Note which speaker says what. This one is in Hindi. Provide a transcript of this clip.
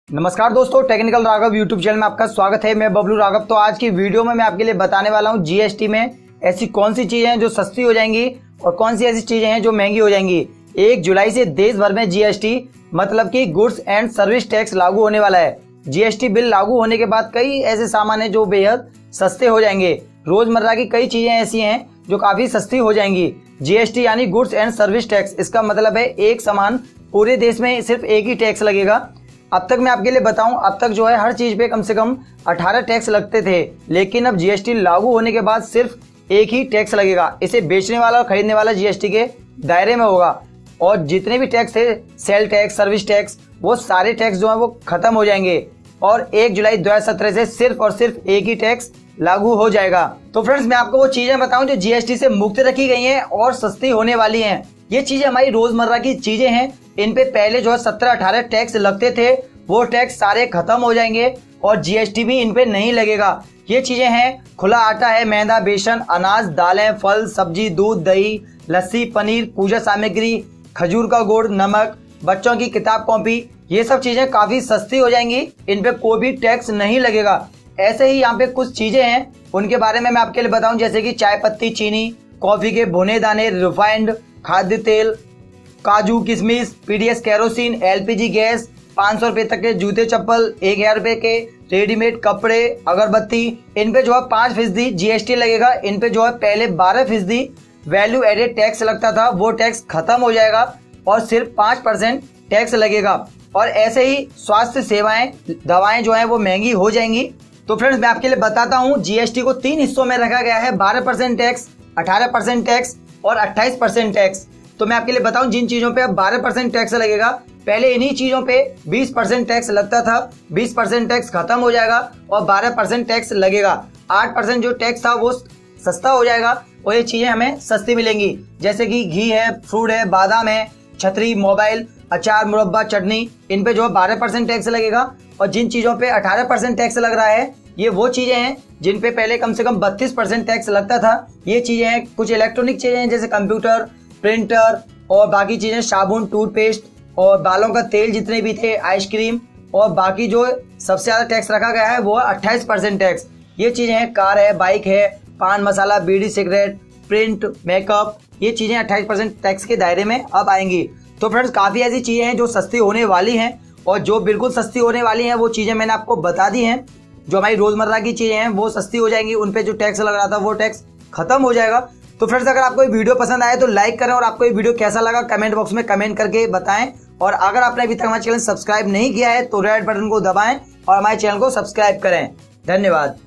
Speaker 1: नमस्कार दोस्तों, टेक्निकल राघव यूट्यूब चैनल में आपका स्वागत है। मैं बबलू राघव। तो आज की वीडियो में मैं आपके लिए बताने वाला हूं जीएसटी में ऐसी कौन सी चीजें हैं जो सस्ती हो जाएंगी और कौन सी ऐसी चीजें हैं जो महंगी हो जाएंगी। 1 जुलाई से देश भर में जीएसटी मतलब कि गुड्स एंड सर्विस टैक्स लागू होने वाला है। जीएसटी बिल लागू होने के बाद कई ऐसे सामान हैं जो बेहद सस्ते हो जाएंगे। रोजमर्रा की कई चीजें ऐसी हैं जो काफी सस्ती हो जाएंगी। जीएसटी यानी गुड्स एंड सर्विस टैक्स, इसका मतलब है एक सामान पूरे देश में सिर्फ एक ही टैक्स लगेगा। अब तक मैं आपके लिए बताऊं, अब तक जो है हर चीज पे कम से कम 18 टैक्स लगते थे, लेकिन अब जीएसटी लागू होने के बाद सिर्फ एक ही टैक्स लगेगा। इसे बेचने वाला और खरीदने वाला जीएसटी के दायरे में होगा और जितने भी टैक्स थे, सेल टैक्स, सर्विस टैक्स, वो सारे टैक्स जो है वो खत्म हो जाएंगे और 1 जुलाई 2017 से सिर्फ और सिर्फ एक ही टैक्स लागू हो जाएगा। तो फ्रेंड्स, मैं आपको वो चीजें बताऊं जो जीएसटी से मुक्त रखी गई हैं और सस्ती होने वाली हैं। ये चीजें हमारी रोजमर्रा की चीजें हैं। इन पे पहले जो है 17-18 टैक्स लगते थे, वो टैक्स सारे खत्म हो जाएंगे और जीएसटी भी इन पे नहीं लगेगा। ये चीजें हैं, खुला आटा है, मैदा, बेसन, अनाज, दालें, फल, सब्जी, दूध, दही, लस्सी, पनीर, पूजा सामग्री, खजूर का गुड़, नमक, बच्चों की किताब कॉपी, ये सब चीजें काफी सस्ती हो जाएंगी। इन पे कोई भी टैक्स नहीं लगेगा। ऐसे ही यहाँ पे कुछ चीजें हैं, उनके बारे में मैं आपके लिए बताऊं, जैसे कि चाय पत्ती, चीनी, कॉफी के भुने दाने, रिफाइंड खाद्य तेल, काजू, किशमिश, पीडीएस केरोसिन, एलपीजी गैस, 500 रुपए तक के जूते चप्पल, 1000 रुपए के रेडीमेड कपड़े, अगरबत्ती, इन पे जो है 5% जीएसटी लगेगा। इन पे जो है पहले 12% वैल्यू एडेड टैक्स लगता था, वो टैक्स खत्म हो जाएगा और सिर्फ 5% टैक्स लगेगा। और ऐसे ही स्वास्थ्य सेवाएं, दवाएं जो है वो महंगी हो जाएंगी। तो फ्रेंड्स, मैं आपके लिए बताता हूँ, जीएसटी को 3 हिस्सों में रखा गया है, 12% टैक्स, 18% टैक्स और 28% टैक्स। तो मैं आपके लिए बताऊं, जिन चीजों पे अब 12% टैक्स लगेगा, पहले इन्हीं चीजों पे 20% टैक्स लगता था, 20% टैक्स खत्म हो जाएगा और 12% टैक्स लगेगा। 8% जो टैक्स था वो सस्ता हो जाएगा और ये चीजें हमें सस्ती मिलेंगी, जैसे कि घी है, फ्रूट है, बादाम है, छतरी, मोबाइल, अचार, मुरब्बा, चटनी, इन पे जो है 12% टैक्स लगेगा। और जिन चीजों पे 18% टैक्स लग रहा है, ये वो चीजें हैं जिन पे पहले कम से कम 32% टैक्स लगता था। ये चीजें हैं, कुछ इलेक्ट्रॉनिक चीजें हैं जैसे कंप्यूटर, प्रिंटर और बाकी चीजें, साबुन, टूथपेस्ट और बालों का तेल जितने भी थे, आइसक्रीम, और बाकी जो सबसे ज्यादा टैक्स रखा गया है वो है 28% टैक्स। ये चीजें हैं, कार है, बाइक है, पान मसाला, बीड़ी, सिगरेट, प्रिंट, मेकअप, ये चीजें 28% टैक्स के दायरे में अब आएंगी। तो फ्रेंड्स, काफी ऐसी चीजें हैं जो सस्ती होने वाली हैं और जो बिल्कुल सस्ती होने वाली हैं वो चीजें मैंने आपको बता दी हैं। जो हमारी रोजमर्रा की चीजें हैं वो सस्ती हो जाएंगी, उन पे जो टैक्स लग रहा था वो टैक्स खत्म हो जाएगा। तो फ्रेंड्स, अगर आपको ये वीडियो पसंद आए तो लाइक करें और आपको ये वीडियो कैसा लगा कमेंट बॉक्स में कमेंट करके बताएं। और अगर आपने अभी तक हमारे चैनल सब्सक्राइब नहीं किया है तो रेड बटन को दबाएं और हमारे चैनल को सब्सक्राइब करें। धन्यवाद।